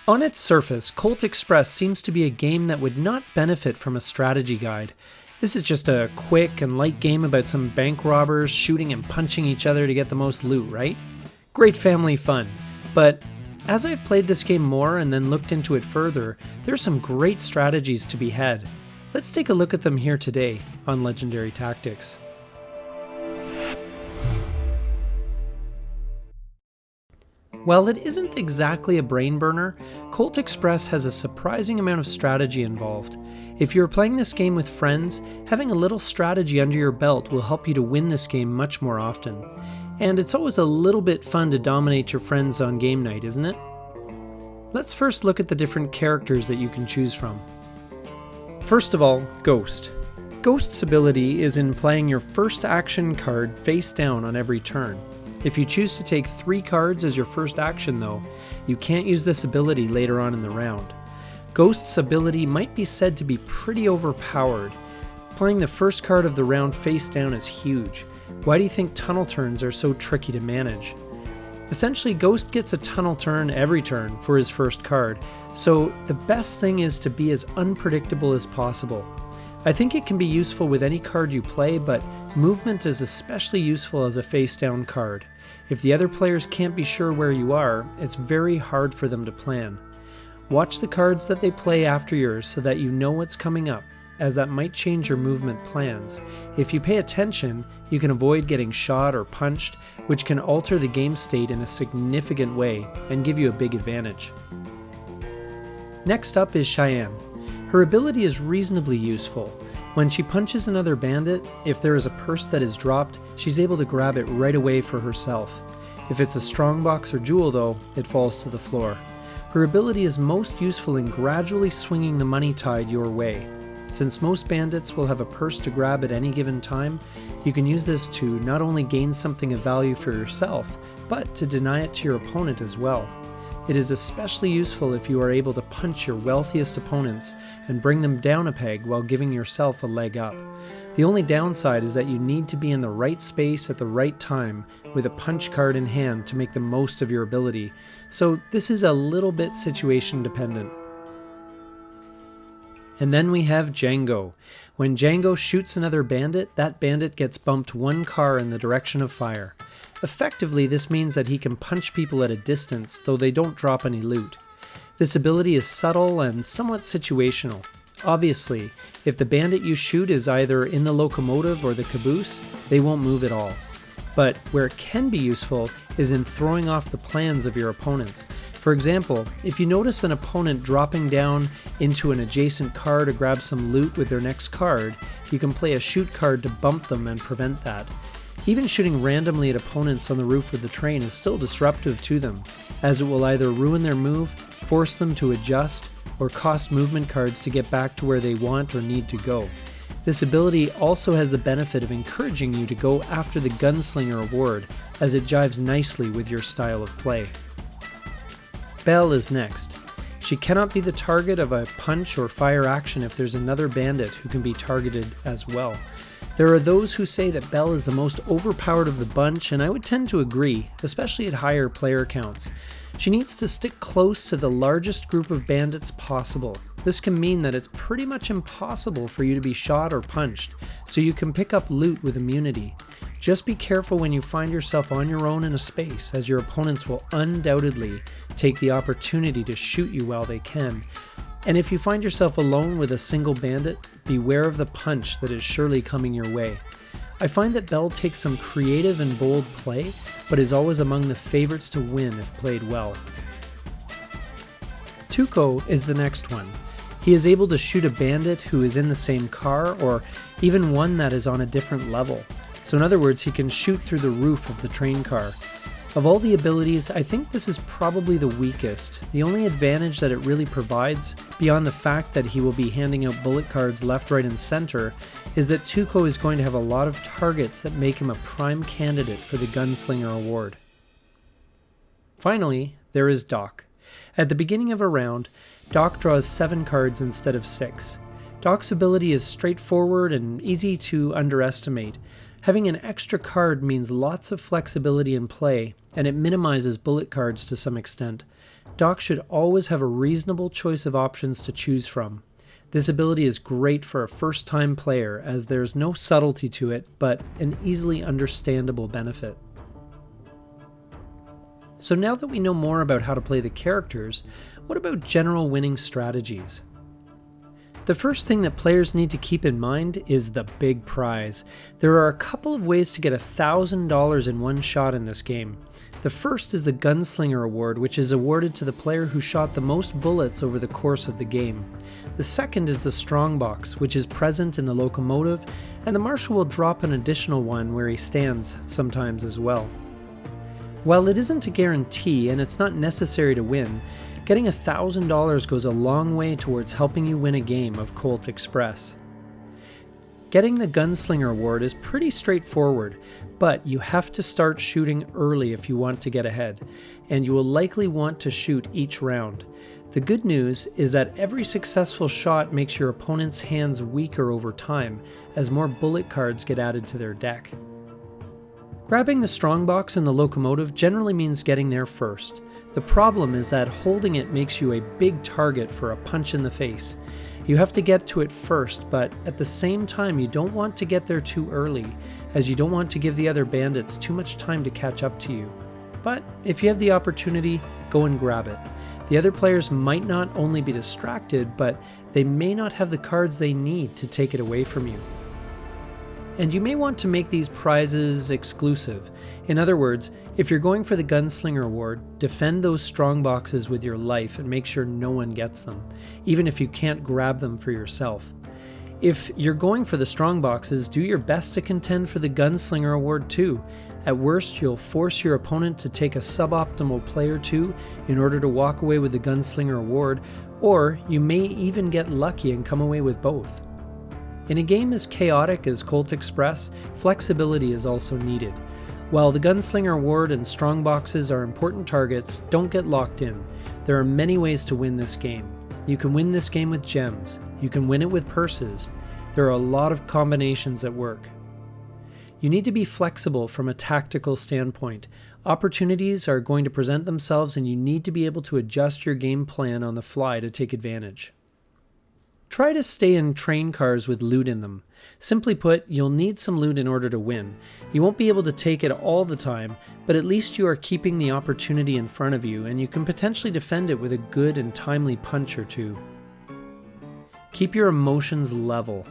On its surface, Colt Express seems to be a game that would not benefit from a strategy guide. This is just a quick and light game about some bank robbers shooting and punching each other to get the most loot, right? Great family fun. But as I've played this game more and then looked into it further, there's some great strategies to be had. Let's take a look at them here today on Legendary Tactics. While it isn't exactly a brain burner, Colt Express has a surprising amount of strategy involved. If you're playing this game with friends, having a little strategy under your belt will help you to win this game much more often. And it's always a little bit fun to dominate your friends on game night, isn't it? Let's first look at the different characters that you can choose from. First of all, Ghost. Ghost's ability is in playing your first action card face down on every turn. If you choose to take 3 cards as your first action though, you can't use this ability later on in the round. Ghost's ability might be said to be pretty overpowered. Playing the first card of the round face down is huge. Why do you think tunnel turns are so tricky to manage? Essentially, Ghost gets a tunnel turn every turn for his first card, so the best thing is to be as unpredictable as possible. I think it can be useful with any card you play, but movement is especially useful as a face-down card. If the other players can't be sure where you are, it's very hard for them to plan. Watch the cards that they play after yours so that you know what's coming up, as that might change your movement plans. If you pay attention, you can avoid getting shot or punched, which can alter the game state in a significant way and give you a big advantage. Next up is Cheyenne. Her ability is reasonably useful. When she punches another bandit, if there is a purse that is dropped, she's able to grab it right away for herself. If it's a strongbox or jewel though, it falls to the floor. Her ability is most useful in gradually swinging the money tide your way. Since most bandits will have a purse to grab at any given time, you can use this to not only gain something of value for yourself, but to deny it to your opponent as well. It is especially useful if you are able to punch your wealthiest opponents and bring them down a peg while giving yourself a leg up. The only downside is that you need to be in the right space at the right time with a punch card in hand to make the most of your ability, so this is a little bit situation dependent. And then we have Jango. When Jango shoots another bandit, that bandit gets bumped 1 car in the direction of fire. Effectively, this means that he can punch people at a distance, though they don't drop any loot. This ability is subtle and somewhat situational. Obviously, if the bandit you shoot is either in the locomotive or the caboose, they won't move at all. But where it can be useful is in throwing off the plans of your opponents. For example, if you notice an opponent dropping down into an adjacent car to grab some loot with their next card, you can play a shoot card to bump them and prevent that. Even shooting randomly at opponents on the roof of the train is still disruptive to them, as it will either ruin their move, force them to adjust, or cost movement cards to get back to where they want or need to go. This ability also has the benefit of encouraging you to go after the gunslinger award, as it jives nicely with your style of play. Belle is next. She cannot be the target of a punch or fire action if there's another bandit who can be targeted as well. There are those who say that Belle is the most overpowered of the bunch, and I would tend to agree, especially at higher player counts. She needs to stick close to the largest group of bandits possible. This can mean that it's pretty much impossible for you to be shot or punched, so you can pick up loot with immunity. Just be careful when you find yourself on your own in a space, as your opponents will undoubtedly take the opportunity to shoot you while they can. And if you find yourself alone with a single bandit, beware of the punch that is surely coming your way. I find that Belle takes some creative and bold play, but is always among the favorites to win if played well. Tuko is the next one. He is able to shoot a bandit who is in the same car, or even one that is on a different level. So in other words, he can shoot through the roof of the train car. Of all the abilities, I think this is probably the weakest. The only advantage that it really provides, beyond the fact that he will be handing out bullet cards left, right, and center, is that Tuko is going to have a lot of targets that make him a prime candidate for the Gunslinger Award. Finally, there is Doc. At the beginning of a round, Doc draws 7 cards instead of 6. Doc's ability is straightforward and easy to underestimate. Having an extra card means lots of flexibility in play, and it minimizes bullet cards to some extent. Doc should always have a reasonable choice of options to choose from. This ability is great for a first-time player as there's no subtlety to it, but an easily understandable benefit. So now that we know more about how to play the characters, what about general winning strategies? The first thing that players need to keep in mind is the big prize. There are a couple of ways to get $1,000 in one shot in this game. The first is the Gunslinger Award, which is awarded to the player who shot the most bullets over the course of the game. The second is the Strongbox, which is present in the locomotive, and the Marshal will drop an additional one where he stands sometimes as well. While it isn't a guarantee and it's not necessary to win, getting $1,000 goes a long way towards helping you win a game of Colt Express. Getting the Gunslinger Award is pretty straightforward, but you have to start shooting early if you want to get ahead, and you will likely want to shoot each round. The good news is that every successful shot makes your opponent's hands weaker over time, as more bullet cards get added to their deck. Grabbing the Strongbox in the locomotive generally means getting there first. The problem is that holding it makes you a big target for a punch in the face. You have to get to it first, but at the same time you don't want to get there too early, as you don't want to give the other bandits too much time to catch up to you. But if you have the opportunity, go and grab it. The other players might not only be distracted, but they may not have the cards they need to take it away from you. And you may want to make these prizes exclusive. In other words, if you're going for the Gunslinger Award, defend those strong boxes with your life and make sure no one gets them, even if you can't grab them for yourself. If you're going for the strong boxes, do your best to contend for the Gunslinger Award too. At worst, you'll force your opponent to take a suboptimal play or two in order to walk away with the Gunslinger Award, or you may even get lucky and come away with both. In a game as chaotic as Colt Express, flexibility is also needed. While the Gunslinger Award and strong boxes are important targets, don't get locked in. There are many ways to win this game. You can win this game with gems. You can win it with purses. There are a lot of combinations at work. You need to be flexible from a tactical standpoint. Opportunities are going to present themselves and you need to be able to adjust your game plan on the fly to take advantage. Try to stay in train cars with loot in them. Simply put, you'll need some loot in order to win. You won't be able to take it all the time, but at least you are keeping the opportunity in front of you and you can potentially defend it with a good and timely punch or two. Keep your emotions level.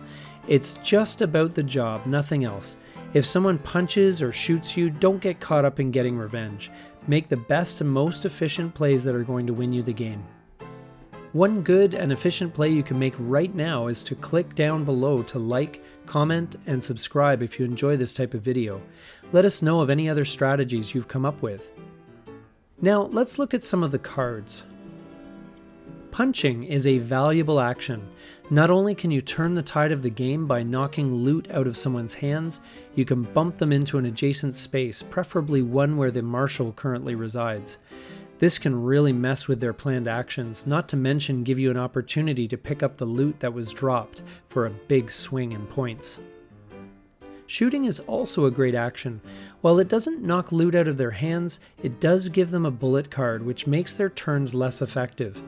It's just about the job, nothing else. If someone punches or shoots you, don't get caught up in getting revenge. Make the best and most efficient plays that are going to win you the game. One good and efficient play you can make right now is to click down below to like, comment, and subscribe if you enjoy this type of video. Let us know of any other strategies you've come up with. Now let's look at some of the cards. Punching is a valuable action. Not only can you turn the tide of the game by knocking loot out of someone's hands, you can bump them into an adjacent space, preferably one where the Marshal currently resides. This can really mess with their planned actions, not to mention give you an opportunity to pick up the loot that was dropped for a big swing in points. Shooting is also a great action. While it doesn't knock loot out of their hands, it does give them a bullet card, which makes their turns less effective.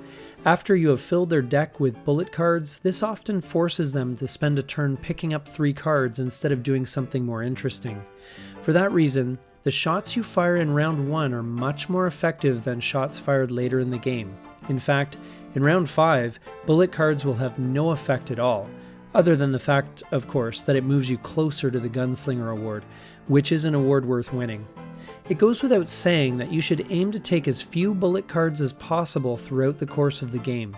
After you have filled their deck with bullet cards, this often forces them to spend a turn picking up 3 cards instead of doing something more interesting. For that reason, the shots you fire in round 1 are much more effective than shots fired later in the game. In fact, in round 5, bullet cards will have no effect at all, other than the fact, of course, that it moves you closer to the Gunslinger Award, which is an award worth winning. It goes without saying that you should aim to take as few bullet cards as possible throughout the course of the game.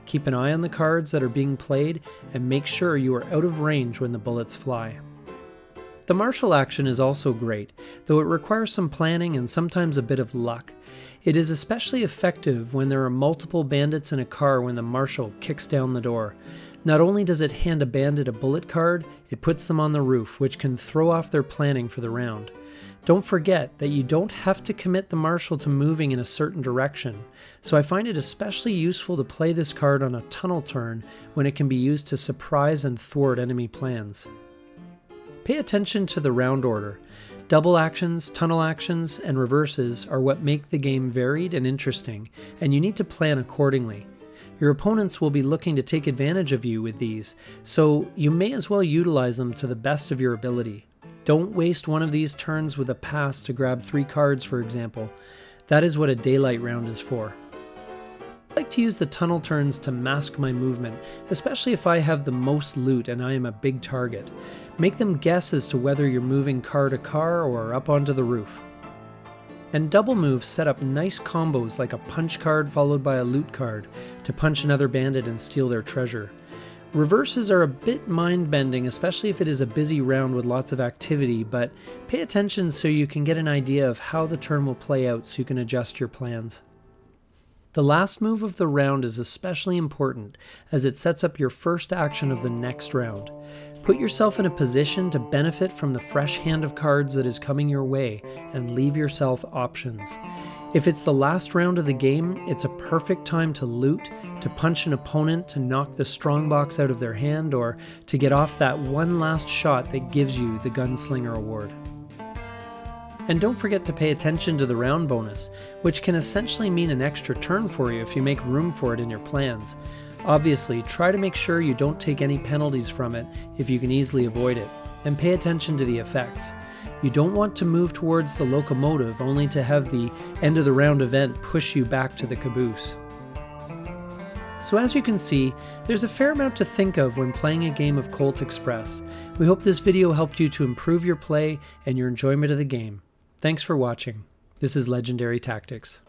Keep an eye on the cards that are being played and make sure you are out of range when the bullets fly. The Marshal Action is also great, though it requires some planning and sometimes a bit of luck. It is especially effective when there are multiple bandits in a car when the Marshal kicks down the door. Not only does it hand a bandit a bullet card, it puts them on the roof, which can throw off their planning for the round. Don't forget that you don't have to commit the Marshal to moving in a certain direction, so I find it especially useful to play this card on a tunnel turn when it can be used to surprise and thwart enemy plans. Pay attention to the round order. Double actions, tunnel actions, and reverses are what make the game varied and interesting, and you need to plan accordingly. Your opponents will be looking to take advantage of you with these, so you may as well utilize them to the best of your ability. Don't waste one of these turns with a pass to grab 3 cards, for example. That is what a daylight round is for. I like to use the tunnel turns to mask my movement, especially if I have the most loot and I am a big target. Make them guess as to whether you're moving car to car or up onto the roof. And double moves set up nice combos like a punch card followed by a loot card to punch another bandit and steal their treasure. Reverses are a bit mind-bending, especially if it is a busy round with lots of activity, but pay attention so you can get an idea of how the turn will play out so you can adjust your plans. The last move of the round is especially important as it sets up your first action of the next round. Put yourself in a position to benefit from the fresh hand of cards that is coming your way and leave yourself options. If it's the last round of the game, it's a perfect time to loot, to punch an opponent to knock the strongbox out of their hand, or to get off that one last shot that gives you the Gunslinger award. And don't forget to pay attention to the round bonus, which can essentially mean an extra turn for you if you make room for it in your plans. Obviously, try to make sure you don't take any penalties from it if you can easily avoid it, and pay attention to the effects. You don't want to move towards the locomotive only to have the end of the round event push you back to the caboose. So as you can see, there's a fair amount to think of when playing a game of Colt Express. We hope this video helped you to improve your play and your enjoyment of the game. Thanks for watching. This is Legendary Tactics.